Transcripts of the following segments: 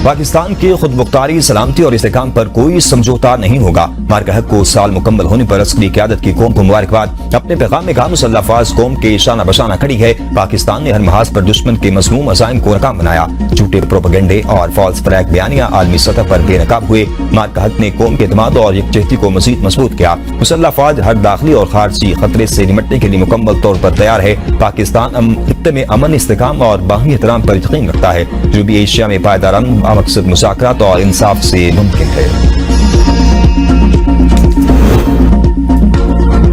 पाकिस्तान की खुद मुख्तारी, सलामती और इस्तेहकाम पर कोई समझौता नहीं होगा। मार्का हक को साल मुकम्मल होने पर अस्करी क़यादत की कौम को मुबारकबाद। अपने पैगाम में कहा, मुसल्लह अफवाज कौम के शाना बशाना खड़ी है। पाकिस्तान ने हर महाज पर दुश्मन के मज़मूम अज़ाइम को नाकाम बनाया। झूठे प्रोपेगेंडे और फॉल्स फ्लैग बयानियां आलमी सतह पर बेनकाब हुए। मार्का हक ने कौम के एतमाद और यकजहती को मज़ीद मजबूत किया। मुसल्लह अफवाज हर दाखिली और खारजी खतरे से निपटने के लिए मुकम्मल तौर पर तैयार है। पाकिस्तान खित्ते में अमन, इस्तेहकाम और बाहमी एहतराम पर यकीन रखता है। जनूबी एशिया में पायदार मकसद मुज़ाकरात और इंसाफ से मुमकिन है।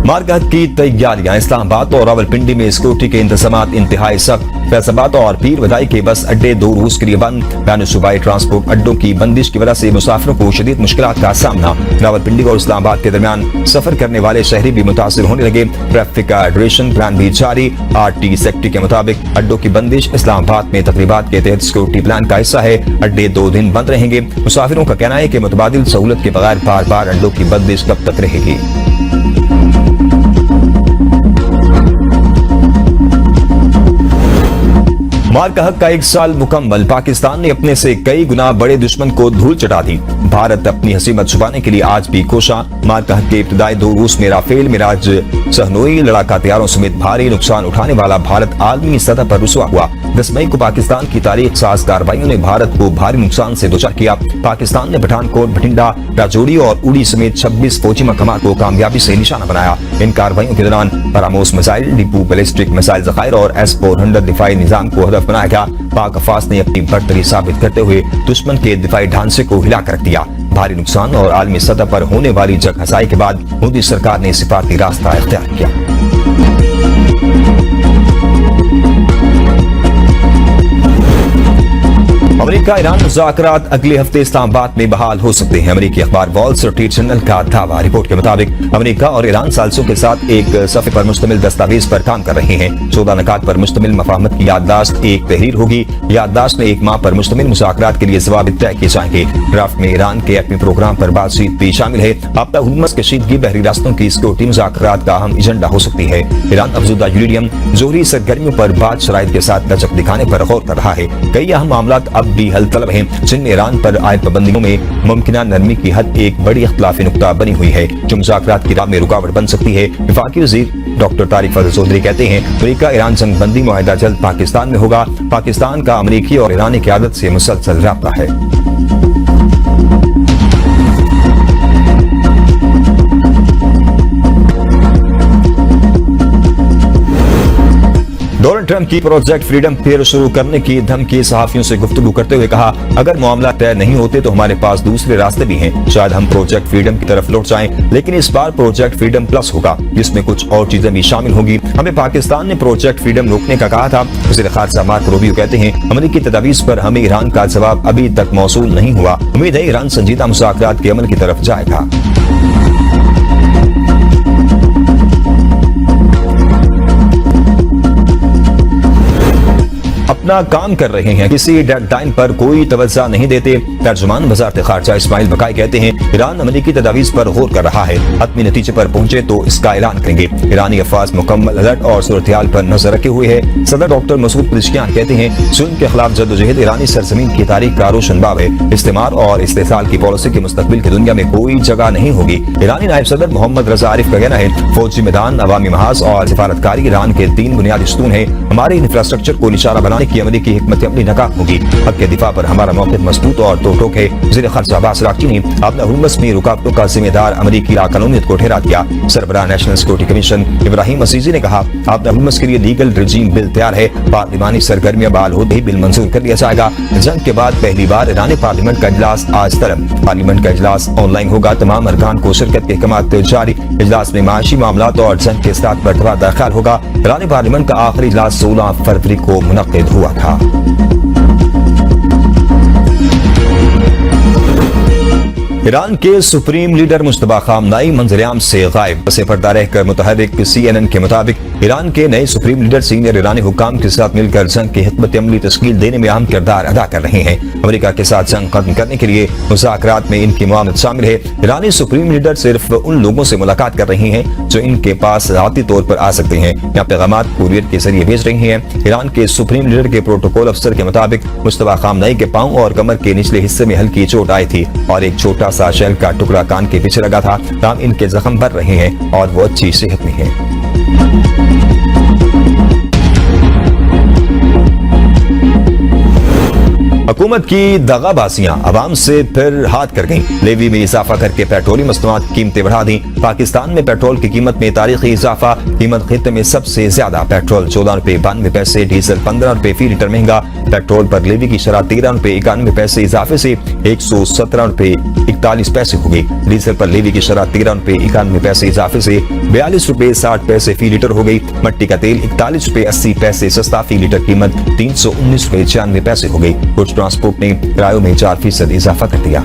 मार्का हक की तैयारियां। इस्लामाबाद और रावलपिंडी में सिक्योरिटी के इंतजाम इंतहाई सख्त। फैसलाबाद और पीर बधाई के बस अड्डे 2 रोज के लिए बंद। बैन सूबाई ट्रांसपोर्ट अड्डों की बंदिश की वजह से मुसाफिरों को शदीद मुश्किलात का सामना। रावलपिंडी और इस्लामाबाद के दरमियान सफर करने वाले शहरी भी मुतासिर होने लगे। ट्रैफिक एडरेशन प्लान भी जारी। RT सेक्रेटरी के मुताबिक अड्डों की बंदिश इस्लामाबाद में तकरीबात के तहत सिक्योरिटी प्लान का हिस्सा है। अड्डे 2 दिन बंद रहेंगे। मुसाफिरों का कहना है कि मुतबादिल सहूलत के बगैर बार बार अड्डों की बंदिश कब तक रहेगी। मार्का हक का 1 साल मुकम्मल। पाकिस्तान ने अपने से कई गुना बड़े दुश्मन को धूल चटा दी। भारत अपनी हसीमत छुपाने के लिए आज भी कोशा। मार्का हक के इब्तिदाई 2 रूस में राफेल, मिराज, सहनोई लड़ाका तैयारों समेत भारी नुकसान उठाने वाला भारत आलमी सतह पर रुसवा हुआ। 10 मई को पाकिस्तान की तारीख साज कार्रवाइयों ने भारत को भारी नुकसान से दोचार किया। पाकिस्तान ने पठानकोट, भटिंडा, राजौरी और उड़ी समेत 26 फौजी मकामात को कामयाबी से निशाना बनाया। इन कार्रवाइयों के दौरान BrahMos missile depot, ballistic missile जखायर और S-400 दिफाई निजाम को हदफ बनाया गया। पाक अफवाज ने अपनी बर्तरी साबित करते हुए दुश्मन के दिफाई ढांचे को हिला कर रख दिया। भारी नुकसान और आलमी सतह पर होने वाली जग हसाई के बाद मोदी सरकार ने सिफारती रास्ता इख्तियार किया। अमेरिका ईरान मुज़ाकरात अगले हफ्ते इस्लामाबाद में बहाल हो सकते हैं। अमेरिकी अखबार वॉल स्ट्रीट जर्नल का दावा। रिपोर्ट के मुताबिक अमेरिका और ईरान साजिशों के साथ एक सफ़े पर मुश्तमिल दस्तावेज पर काम कर रहे हैं। 14 नकात पर मुश्तमिल मफाहमत की याददाश्त एक तहरीर होगी। याददाश्त में 1 माह पर मुश्तमिल मुज़ाकरात के लिए जवाब तय किए जाएंगे। ड्राफ्ट में ईरान के एटमी प्रोग्राम पर बातचीत भी शामिल है। आपदा हुर्मुज़ कशीदगी बहरी रास्तों की सिक्योरिटी मुज़ाकरात का अहम एजेंडा हो सकती है। ईरान अफजुदा यूरेनियम जोहरी सरगर्मियों पर बाद शराइत के साथ लचक दिखाने पर गौर कर रहा है। कई अहम मामला अब भी हल तलब हैं, जिनमें ईरान पर आयद पाबंदियों में मुमकिना नरमी की हद एक बड़ी इख्तिलाफी नुक्ता बनी हुई है, जो मुज़ाकरात की राह में रुकावट बन सकती है। वफाकी वज़ीर डॉक्टर तारिक फजल चौधरी कहते हैं, अमेरिका ईरान जंग बंदी मुआहिदा जल्द पाकिस्तान में होगा। पाकिस्तान का अमेरिकी और ईरानी क़यादत से मुसलसल राब्ता है। डोनाल्ड ट्रंप की प्रोजेक्ट फ्रीडम फिर शुरू करने की धमकी। सहाफियों से गुफ्तगू करते हुए कहा, अगर मामला तय नहीं होते तो हमारे पास दूसरे रास्ते भी हैं। शायद हम प्रोजेक्ट फ्रीडम की तरफ लौट जाएं, लेकिन इस बार प्रोजेक्ट फ्रीडम प्लस होगा, जिसमें कुछ और चीजें भी शामिल होंगी। हमें पाकिस्तान ने प्रोजेक्ट फ्रीडम रोकने का कहा था। वज़ीर ख़ारिजा मार्को रूबियो कहते हैं, अमेरिकी तजावीज़ पर हमें ईरान का जवाब अभी तक मौसूल नहीं हुआ। उम्मीद है ईरान संजीदा मुज़ाकरात के अमल की तरफ जाएगा। अपना काम कर रहे हैं, किसी डेडलाइन पर कोई तवज्जो नहीं देते। तर्जुमान वज़ारत ख़ारिजा इस्माइल बकाई कहते हैं, ईरान अमेरिकी तजावीज़ पर गौर कर रहा है, हतमी नतीजे पर पहुंचे तो इसका ऐलान करेंगे। ईरानी अफवाज मुकम्मल अलर्ट और सूरत-ए-हाल पर नजर रखे हुए है। सदर डॉक्टर मसूद पेज़ेश्कियान कहते हैं, जुल्म के खिलाफ जद्दोजहद ईरानी सरजमीन की तारीख का रोशन बाब है। इस्तेमार और इस्तेसाल की पॉलिसी के मुस्तकबिल की दुनिया में कोई जगह नहीं होगी। ईरानी नायब सदर मोहम्मद रजा आरिफ का कहना है, फौजी मैदान, अवामी महाज और सिफारतकारी ईरान के 3 बुनियादी स्तून है। हमारे इंफ्रास्ट्रक्चर को निशाना बनाने की अमेरिकी हिकमत अमली नाकाम होगी। हक के दिफा पर हमारा मौक़िफ़ मजबूत और तोड़ोक है। वज़ीर ख़ारिजा अब्बास अराग़ची ने आपदा हुर्मुज़ में रुकावटों का जिम्मेदार अमेरिकी लाक़ानूनियत को ठहरा दिया। सरबराह नेशनल सिक्योरिटी कमीशन इब्राहिम अज़ीज़ी ने कहा, आपदा हुर्मुज़ के लिए लीगल रिजीम बिल तैयार है। पार्लिमानी सरगर्मियां बहाल होते ही बिल मंजूर कर लिया जाएगा। जंग के बाद पहली बार ईरानी पार्लियामेंट का इजलास आज तलब। पार्लियामेंट का इजलास ऑनलाइन होगा। तमाम अरकान को शिरकत के अहकामात जारी। इजलास में माशी मामलात और जंग के साथ पर ख्याल होगा। ईरानी पार्लियामेंट का आखिरी इजलास 16 फरवरी को मुनक्किद हुआ था। ईरान के सुप्रीम लीडर मुश्तबा खामनाई मंजर-ए-आम से गायब। पसे पर्दा रहकर मुतहर्रिक CNN के मुताबिक ईरान के नए सुप्रीम लीडर सीनियर ईरानी हुकाम के साथ मिलकर जंग की हिकमत अमली तश्कील देने में अहम किरदार अदा कर रहे हैं। अमेरिका के साथ जंग खत्म करने के लिए मुज़ाकरात में इनकी मुआवनत शामिल है। ईरानी सुप्रीम लीडर सिर्फ उन लोगों से मुलाकात कर रही हैं जो इनके पास ज़ाती तौर पर आ सकते हैं या पैगाम कुरियर के जरिए भेज रही हैं। ईरान के सुप्रीम लीडर के प्रोटोकॉल अफसर के मुताबिक मुस्तफा खामनई के पांव और कमर के निचले हिस्से में हल्की चोट आई थी और एक छोटा सा शेल का टुकड़ा कान के पीछे लगा था। ताहम इनके जख्म भर रहे हैं और वो अच्छी सेहत में हैं। हुकूमत की दगाबाजियां अवाम से फिर हाथ कर गईं। लेवी में इजाफा करके पेट्रोलियम मसनूआत की कीमतें बढ़ा दी। पाकिस्तान में पेट्रोल की कीमत में तारीखी इजाफा। कीमत खित्ते में सबसे ज्यादा। पेट्रोल 14 रुपए 92 पैसे, डीजल 15 रुपए फी लीटर महंगा। पेट्रोल पर लेवी की शरह 13 रुपए 91 पैसे इजाफे से 117 रुपए 41 पैसे हो गई। डीजल पर लेवी की शरह 13 रुपए 91 पैसे इजाफे से 42 रुपए 60 पैसे फी लीटर हो गई। मट्टी का तेल 41 रुपए 80 पैसे सस्ता, फी लीटर कीमत 319 रुपए 96 पैसे हो गई। कुछ ट्रांसपोर्ट ने किरायों में 4% इजाफा कर दिया।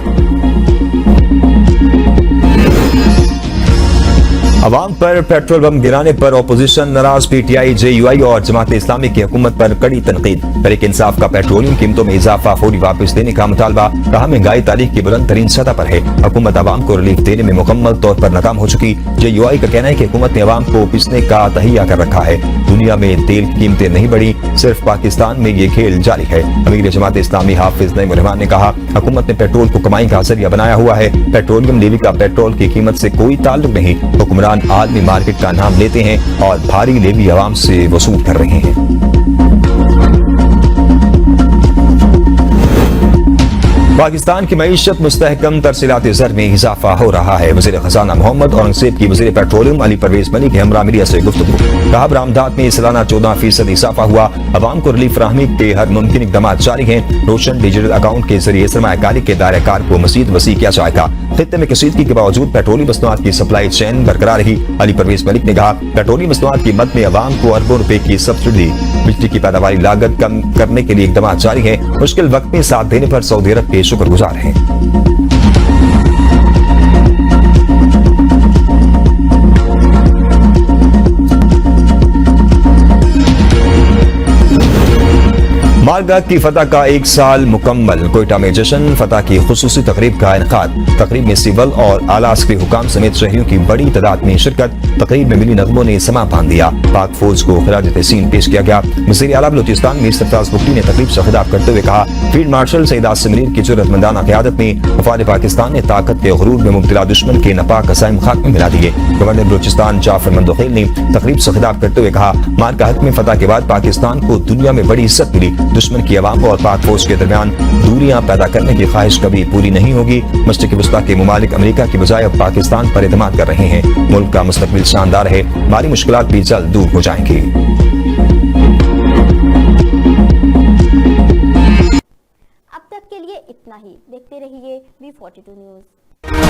अवाम पर पेट्रोल बम गिराने पर ऑपोजिशन नाराज। पीटीआई, जेयूआई और जमात इस्लामी की हुकूमत पर कड़ी तनकीद। तहरीक इंसाफ का पेट्रोलियम कीमतों में इजाफा फौरी वापस देने का मुतालबा। कहा महंगाई तारीख की बुलंद तरीन सतह पर है। हुकूमत अवाम को रिलीफ देने में मुकम्मल तौर पर नाकाम हो चुकी। जेयूआई का कहना है कि हुकूमत ने अवाम को पिसने का तहिया कर रखा है। दुनिया में तेल की कीमतें नहीं बढ़ी, सिर्फ पाकिस्तान में ये खेल जारी है। अमीर जमात इस्लामी हाफिज नईम रहमान ने कहा हुकूमत ने पेट्रोल को कमाई का जरिया बनाया हुआ है। पेट्रोलियम लेवी का पेट्रोल की कीमत से कोई ताल्लुक नहीं। हुक्मरान आदमी मार्केट का नाम लेते हैं और भारी लेवी अवाम से वसूल कर रहे हैं। पाकिस्तान की मईशत मुस्तहकम, तरसीलात ज़र में इजाफा हो रहा है। वज़ीर खजाना मोहम्मद औरंगज़ेब की वज़ीर पेट्रोलियम अली परवेज मलिक की हमरा मीडिया से गुफ्तगू। कहा बरामदात में सालाना 14% इजाफा हुआ। अवाम को रिलीफ फराहमी के हर मुमकिन इक़दाम जारी हैं। रोशन डिजिटल अकाउंट के जरिए सरमायाकारी के दायरे कार को मज़ीद वसी किया जाएगा। खित्ते में कशीदगी के बावजूद पेट्रोलियम मसनूआत की सप्लाई चेन बरकरार रही। अली परवेज मलिक ने कहा पेट्रोलियम मसनूआत की मद में अवाम को अरबों रुपए की सब्सिडी। बिजली की पैदावारी लागत कम करने के लिए इक़दाम जारी है। मुश्किल वक्त में साथ देने पर सऊदी अरब के शुक्रगुजार हैं। मालगाह की फतह का 1 साल मुकम्मल। कोयटा में जश्न फतह की खुसूसी तकरीब का इनकाद। तकरीब में सिविल और आला अस्करी हुकाम समेत शहरियों की बड़ी तादाद में शिरकत। तकरीब में मिली नगमों ने समा बांध दिया। पाक फौज को खराज तहसीन पेश किया गया। वज़ीर आला बलूचिस्तान मीर सरफराज बुगटी ने तकरीब से खिताब करते हुए कहा फील्ड मार्शल सईद आसिम मुनीर की जुर्रतमंदाना क़यादत में वफाद पाकिस्तान ने ताकत के गुरूर में मुब्तला दुश्मन के नापाक अज़ाइम खाक में मिला दिए। गवर्नर बलूचिस्तान जाफर मंदोखेल ने तकरीब से खिताब करते हुए कहा मार्का हक में फतह के बाद पाकिस्तान को दुनिया में बड़ी इज्जत मिली। दुश्मन की अवाम और पाक फौज के दरमियान दूरियां पैदा करने की ख्वाहिश कभी पूरी नहीं होगी। मशरिक़ी वस्ता के मुमालिक अमेरिका की बजाय अब पाकिस्तान पर एतमाद कर रहे हैं। मुल्क का मुस्तकबिल शानदार है, हमारी मुश्किलात भी जल्द दूर हो जाएंगी। अब तक के लिए इतना ही। देखते रहिए V42 न्यूज़।